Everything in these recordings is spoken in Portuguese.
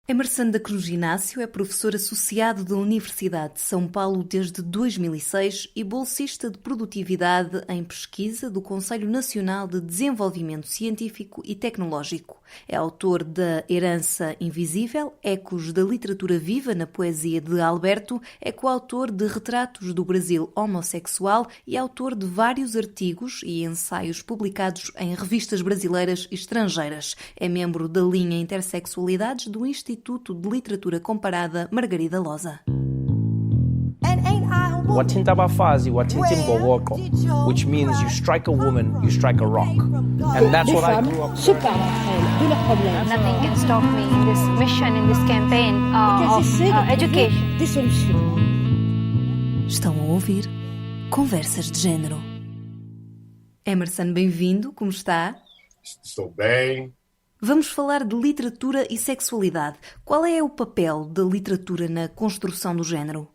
Emerson da Cruz Inácio é professor associado da Universidade de São Paulo desde 2006 e bolsista de produtividade em pesquisa do Conselho Nacional de Desenvolvimento Científico e Tecnológico. É autor da Herança Invisível, Ecos da Literatura Viva na Poesia de Alberto, é coautor de Retratos do Brasil Homossexual e autor de vários artigos e ensaios publicados em revistas brasileiras e estrangeiras. É membro da linha Intersexualidades do Instituto de Literatura Comparada Margarida Loza. Wathinta Bafazi, Wathinta Mbowoko, which means you strike a woman, you strike a rock. And that's what I grew up with. Nothing can stop me in this mission, in this campaign of education. Estão a ouvir Conversas de Género. Emerson, bem-vindo, como está? Estou bem. Vamos falar de literatura e sexualidade. Qual é o papel da literatura na construção do género?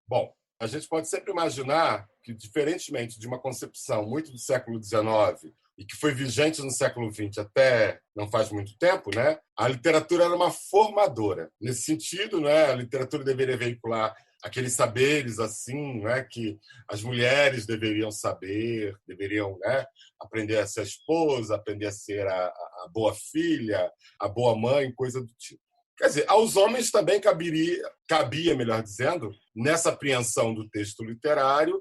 Bom, a gente pode sempre imaginar que, diferentemente de uma concepção muito do século XIX e que foi vigente no século XX até não faz muito tempo, né, a literatura era uma formadora. Nesse sentido, né, a literatura deveria veicular aqueles saberes assim, né, que as mulheres deveriam saber, deveriam, né, aprender a ser a esposa, aprender a ser a boa filha, a boa mãe, coisa do tipo. Quer dizer, aos homens também cabia, melhor dizendo, nessa apreensão do texto literário,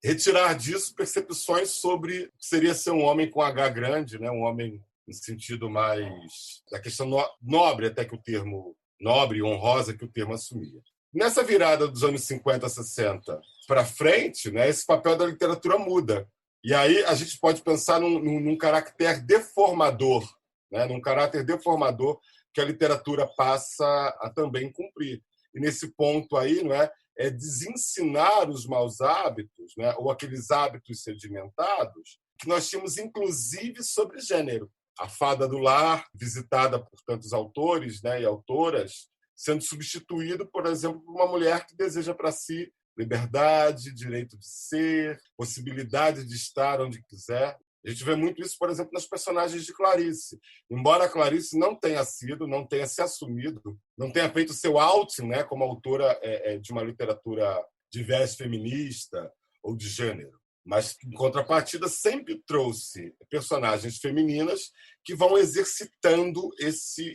retirar disso percepções sobre o que seria ser um homem com H grande, né, um homem no sentido mais da questão nobre, até que o termo nobre e honrosa que o termo assumia. Nessa virada dos anos 50, 60 para frente, né, esse papel da literatura muda. E aí a gente pode pensar num caráter deformador, né, num caráter deformador que a literatura passa a também cumprir. E nesse ponto aí, não é desensinar os maus hábitos, né, ou aqueles hábitos sedimentados que nós tínhamos, inclusive, sobre gênero. A Fada do Lar, visitada por tantos autores, né, e autoras, sendo substituído, por exemplo, por uma mulher que deseja para si liberdade, direito de ser, possibilidade de estar onde quiser. A gente vê muito isso, por exemplo, nas personagens de Clarice. Embora Clarice não tenha se assumido, não tenha feito seu outing, né, como autora de uma literatura de viés feminista ou de gênero, mas, em contrapartida, sempre trouxe personagens femininas que vão exercitando esse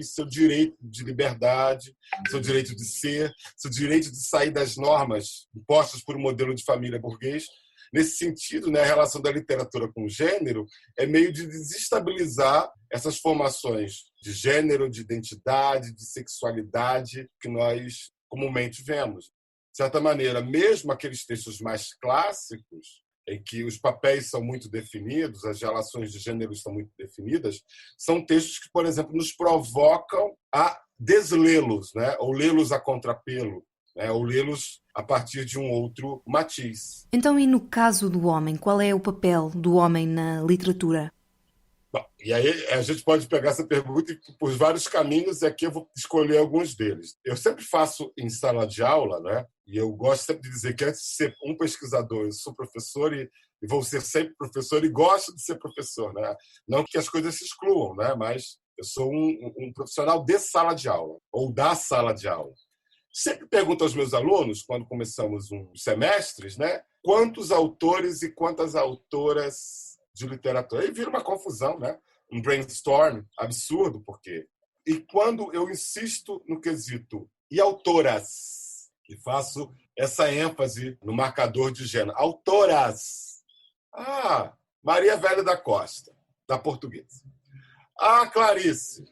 seu direito de liberdade, seu direito de ser, seu direito de sair das normas impostas por um modelo de família burguês. Nesse sentido, né, a relação da literatura com o gênero é meio de desestabilizar essas formações de gênero, de identidade, de sexualidade que nós comumente vemos. De certa maneira, mesmo aqueles textos mais clássicos, em que os papéis são muito definidos, as relações de gênero são muito definidas, são textos que, por exemplo, nos provocam a deslê-los, né? Ou lê-los a contrapelo, né? Ou lê-los a partir de um outro matiz. Então, e no caso do homem, qual é o papel do homem na literatura? Bom, e aí a gente pode pegar essa pergunta por vários caminhos, e aqui eu vou escolher alguns deles. Eu sempre faço em sala de aula, né? E eu gosto sempre de dizer que antes de ser um pesquisador, eu sou professor e vou ser sempre professor e gosto de ser professor, né? Não que as coisas se excluam, né? Mas eu sou um profissional de sala de aula, ou da sala de aula. Sempre pergunto aos meus alunos, quando começamos uns semestres, né? Quantos autores e quantas autoras de literatura. Aí vira uma confusão, né? Um brainstorm absurdo, por quê? E quando eu insisto no quesito e autoras, e faço essa ênfase no marcador de gênero, autoras. Maria Velha da Costa, da Portuguesa. Clarice.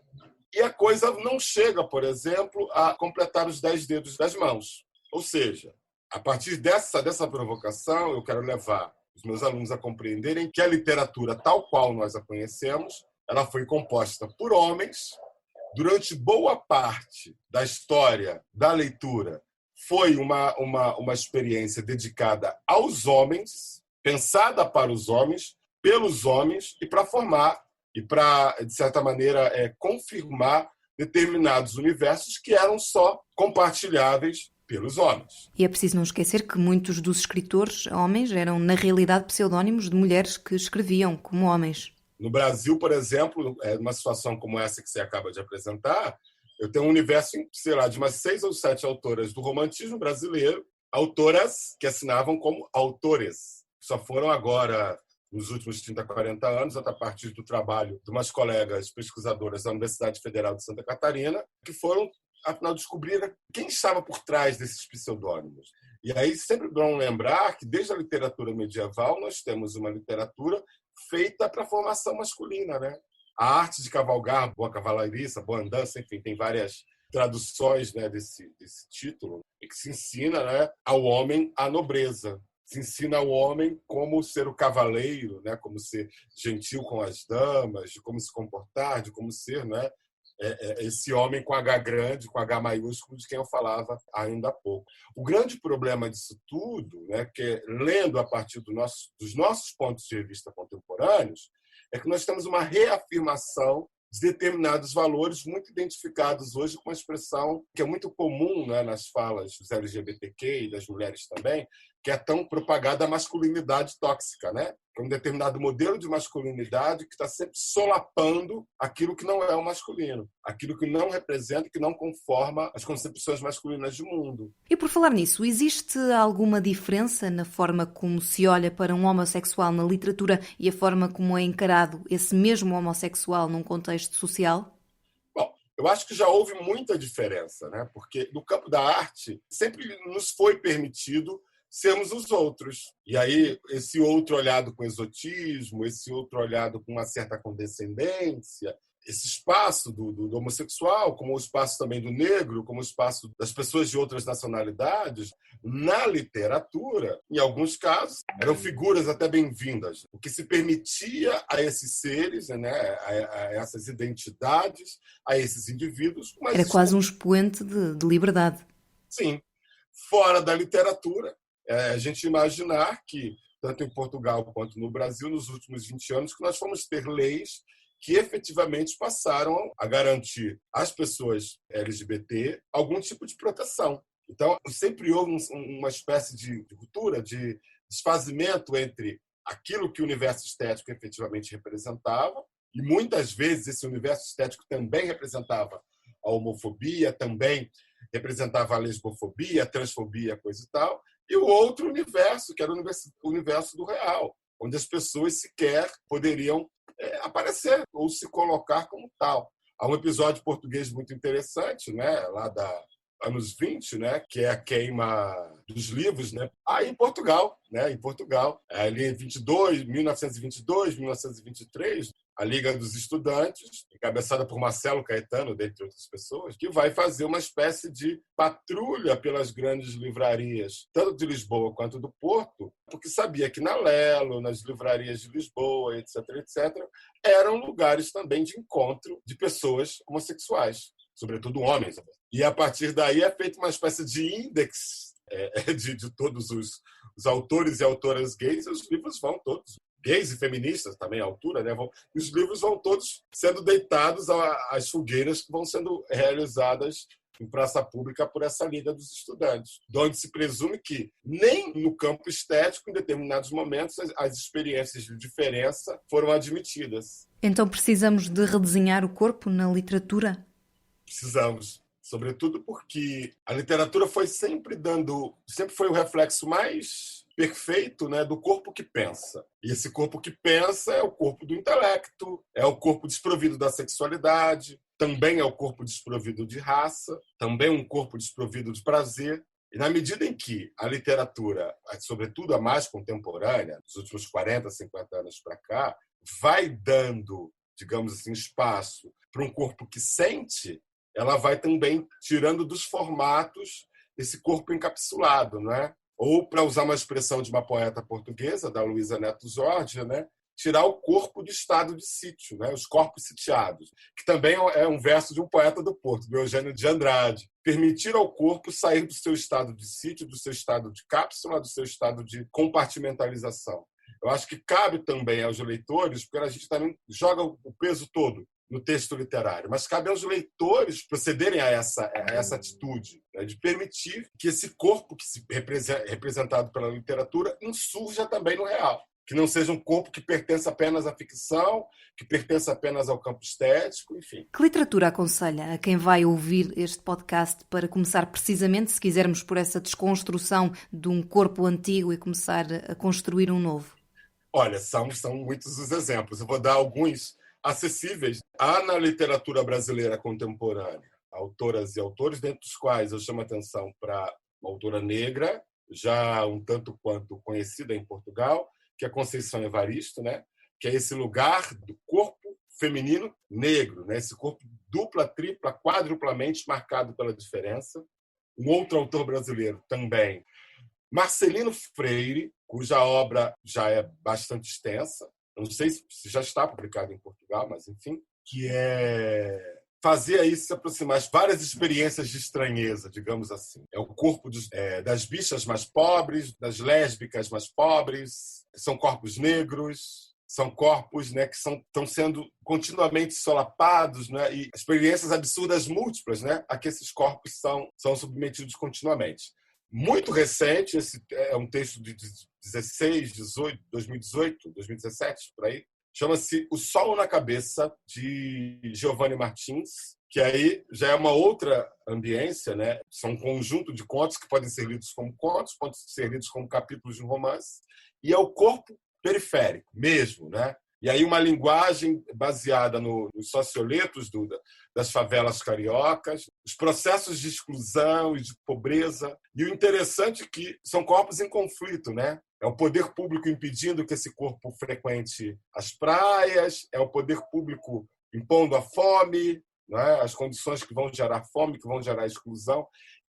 E a coisa não chega, por exemplo, a completar os 10 dedos das mãos. Ou seja, a partir dessa provocação, eu quero levar os meus alunos a compreenderem que a literatura, tal qual nós a conhecemos, ela foi composta por homens. Durante boa parte da história da leitura, foi uma experiência dedicada aos homens, pensada para os homens, pelos homens, e para formar, e para, de certa maneira, confirmar determinados universos que eram só compartilháveis pelos homens. E é preciso não esquecer que muitos dos escritores homens eram, na realidade, pseudónimos de mulheres que escreviam como homens. No Brasil, por exemplo, numa situação como essa que você acaba de apresentar, Eu tenho um universo, sei lá, de umas 6 ou 7 autoras do romantismo brasileiro, autoras que assinavam como autores. Só foram agora, nos últimos 30, 40 anos, a partir do trabalho de umas colegas pesquisadoras da Universidade Federal de Santa Catarina, que foram, afinal, descobrir quem estava por trás desses pseudônimos. E aí sempre bom lembrar que, desde a literatura medieval, nós temos uma literatura feita para a formação masculina, né? A arte de cavalgar, boa cavalariça, boa andança, enfim, tem várias traduções, né, desse título, e que se ensina, né, ao homem a nobreza. Se ensina ao homem como ser o cavaleiro, né, como ser gentil com as damas, de como se comportar, de como ser, né, esse homem com H grande, com H maiúsculo, de quem eu falava ainda há pouco. O grande problema disso tudo, né, que lendo a partir dos nossos pontos de vista contemporâneos, é que nós temos uma reafirmação de determinados valores muito identificados hoje com uma expressão que é muito comum, né, nas falas dos LGBTQ e das mulheres também, que é tão propagada a masculinidade tóxica, né? Que é um determinado modelo de masculinidade que está sempre solapando aquilo que não é o masculino, aquilo que não representa, que não conforma as concepções masculinas de mundo. E por falar nisso, existe alguma diferença na forma como se olha para um homossexual na literatura e a forma como é encarado esse mesmo homossexual num contexto social? Bom, eu acho que já houve muita diferença, né? Porque no campo da arte sempre nos foi permitido sermos os outros. E aí, esse outro olhado com exotismo, esse outro olhado com uma certa condescendência, esse espaço do homossexual, como o espaço também do negro, como o espaço das pessoas de outras nacionalidades, na literatura, em alguns casos, eram figuras até bem-vindas, o que se permitia a esses seres, né, a essas identidades, a esses indivíduos. Mas era quase um expoente de liberdade. Sim. Fora da literatura, a gente imaginar que, tanto em Portugal quanto no Brasil, nos últimos 20 anos, que nós fomos ter leis que efetivamente passaram a garantir às pessoas LGBT algum tipo de proteção. Então, sempre houve uma espécie de ruptura, de desfazimento entre aquilo que o universo estético efetivamente representava, e muitas vezes esse universo estético também representava a homofobia, também representava a lesbofobia, a transfobia, coisa e tal, e o outro universo, que era o universo do real, onde as pessoas sequer poderiam aparecer ou se colocar como tal. Há um episódio português muito interessante, né, lá da anos 20, né, que é a queima dos livros, né, aí em Portugal, ali em 1922, 1923, a Liga dos Estudantes, encabeçada por Marcelo Caetano, dentre outras pessoas, que vai fazer uma espécie de patrulha pelas grandes livrarias, tanto de Lisboa quanto do Porto, porque sabia que na Lelo, nas livrarias de Lisboa, etc., eram lugares também de encontro de pessoas homossexuais, sobretudo homens. E, a partir daí, é feita uma espécie de índex de todos os autores e autoras gays, e os livros vão todos, gays e feministas também à altura, né? E os livros vão todos sendo deitados às fogueiras que vão sendo realizadas em praça pública por essa Liga dos Estudantes, de onde se presume que nem no campo estético, em determinados momentos, as experiências de diferença foram admitidas. Então precisamos de redesenhar o corpo na literatura? Precisamos. Sobretudo porque a literatura sempre foi o reflexo mais perfeito, né, do corpo que pensa. E esse corpo que pensa é o corpo do intelecto, é o corpo desprovido da sexualidade, também é o corpo desprovido de raça, também um corpo desprovido de prazer. E na medida em que a literatura, sobretudo a mais contemporânea, dos últimos 40, 50 anos para cá, vai dando, digamos assim, espaço para um corpo que sente, ela vai também tirando dos formatos esse corpo encapsulado, não é? Ou, para usar uma expressão de uma poeta portuguesa, da Luísa Neto Jorge, né? Tirar o corpo do estado de sítio, né? Os corpos sitiados, que também é um verso de um poeta do Porto, do Eugênio de Andrade. Permitir ao corpo sair do seu estado de sítio, do seu estado de cápsula, do seu estado de compartimentalização. Eu acho que cabe também aos leitores, porque a gente também joga o peso todo no texto literário, mas cabe aos leitores procederem a essa atitude, né, de permitir que esse corpo que se representado pela literatura insurja também no real. que não seja um corpo que pertence apenas à ficção, que pertence apenas ao campo estético, enfim. Que literatura aconselha a quem vai ouvir este podcast para começar precisamente, se quisermos, por essa desconstrução de um corpo antigo e começar a construir um novo? Olha, são muitos os exemplos. Eu vou dar alguns acessíveis. Há na literatura brasileira contemporânea autoras e autores, dentre os quais eu chamo a atenção para uma autora negra, já um tanto quanto conhecida em Portugal, que é Conceição Evaristo, né? Que é esse lugar do corpo feminino negro, né? Esse corpo dupla, tripla, quadruplamente marcado pela diferença. Um outro autor brasileiro também, Marcelino Freire, cuja obra já é bastante extensa, não sei se já está publicado em Portugal, mas enfim, que é fazer aí se aproximar várias experiências de estranheza, digamos assim. É o corpo das bichas mais pobres, das lésbicas mais pobres, são corpos negros, são corpos, né, que estão sendo continuamente solapados, né, e experiências absurdas múltiplas, né, a que esses corpos são submetidos continuamente. Muito recente, esse é um texto de 2018, 2017, por aí, chama-se O Sol na Cabeça, de Giovanni Martins, que aí já é uma outra ambiência, né? São um conjunto de contos que podem ser lidos como contos, podem ser lidos como capítulos de um romance, e é o corpo periférico mesmo, né? E aí uma linguagem baseada nos socioletos das favelas cariocas, os processos de exclusão e de pobreza. E o interessante é que são corpos em conflito, né? É o poder público impedindo que esse corpo frequente as praias, é o poder público impondo a fome, né? As condições que vão gerar fome, que vão gerar exclusão.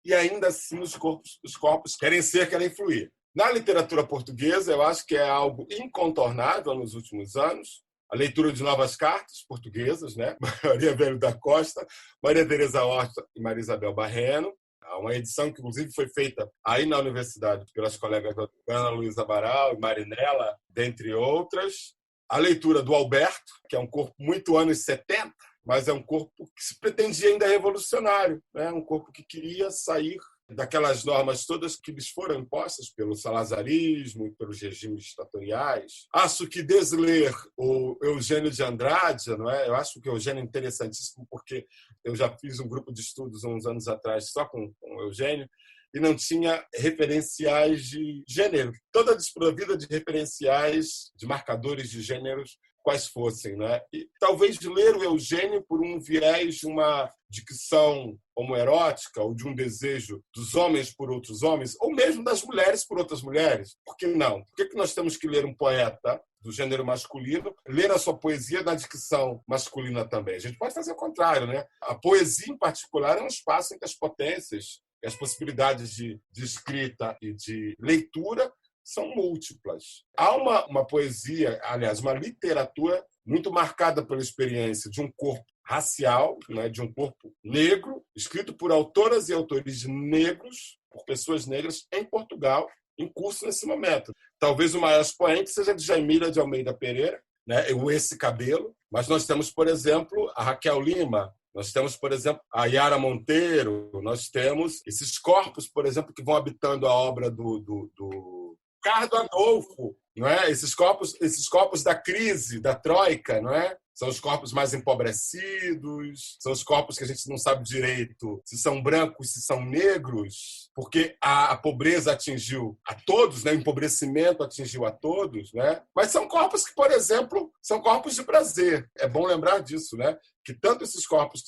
E ainda assim os corpos querem fluir. Na literatura portuguesa, eu acho que é algo incontornável nos últimos anos, a leitura de novas cartas portuguesas, né? Maria Velho da Costa, Maria Teresa Horta e Maria Isabel Barreno. Uma edição que, inclusive, foi feita aí na universidade pelas colegas Ana Luísa Amaral e Marinella, dentre outras. A leitura do Alberto, que é um corpo muito anos 70, mas é um corpo que se pretendia ainda revolucionário, né? Um corpo que queria sair daquelas normas todas que lhes foram impostas pelo salazarismo e pelos regimes ditatoriais. Acho que desler o Eugênio de Andrade, não é? Eu acho que o Eugênio é interessantíssimo porque eu já fiz um grupo de estudos uns anos atrás só com o Eugênio e não tinha referenciais de gênero, toda desprovida de referenciais, de marcadores de gêneros, quais fossem, né? E talvez ler o Eugênio por um viés de uma dicção homoerótica ou de um desejo dos homens por outros homens, ou mesmo das mulheres por outras mulheres. Por que não? Por que nós temos que ler um poeta do gênero masculino, ler a sua poesia na dicção masculina também? A gente pode fazer o contrário, né? A poesia, em particular, é um espaço em que as potências e as possibilidades de escrita e de leitura são múltiplas. Há uma poesia, aliás, uma literatura muito marcada pela experiência de um corpo racial, né, de um corpo negro, escrito por autoras e autores negros, por pessoas negras, em Portugal, em curso nesse momento. Talvez o maior expoente seja de Jaimira de Almeida Pereira, né, Esse Cabelo, mas nós temos, por exemplo, a Raquel Lima, nós temos, por exemplo, a Yara Monteiro, nós temos esses corpos, por exemplo, que vão habitando a obra do Ricardo Adolfo, não é? Esses corpos da crise, da troika, não é? São os corpos mais empobrecidos, são os corpos que a gente não sabe direito se são brancos, se são negros, porque a pobreza atingiu a todos, né? O empobrecimento atingiu a todos, né? Mas são corpos que, por exemplo, são corpos de prazer. É bom lembrar disso, né? Que tanto esses corpos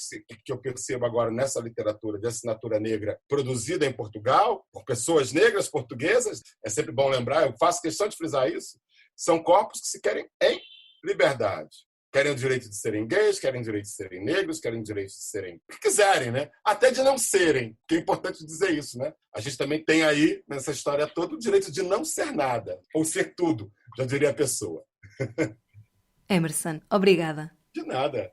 que eu percebo agora nessa literatura de assinatura negra produzida em Portugal, por pessoas negras portuguesas, é sempre bom lembrar, eu faço questão de frisar isso, são corpos que se querem em liberdade. Querem o direito de serem gays, querem o direito de serem negros, querem o direito de serem o que quiserem, né? Até de não serem, que é importante dizer isso, né? A gente também tem aí, nessa história toda, o direito de não ser nada, ou ser tudo, já diria a pessoa. Emerson, obrigada. De nada.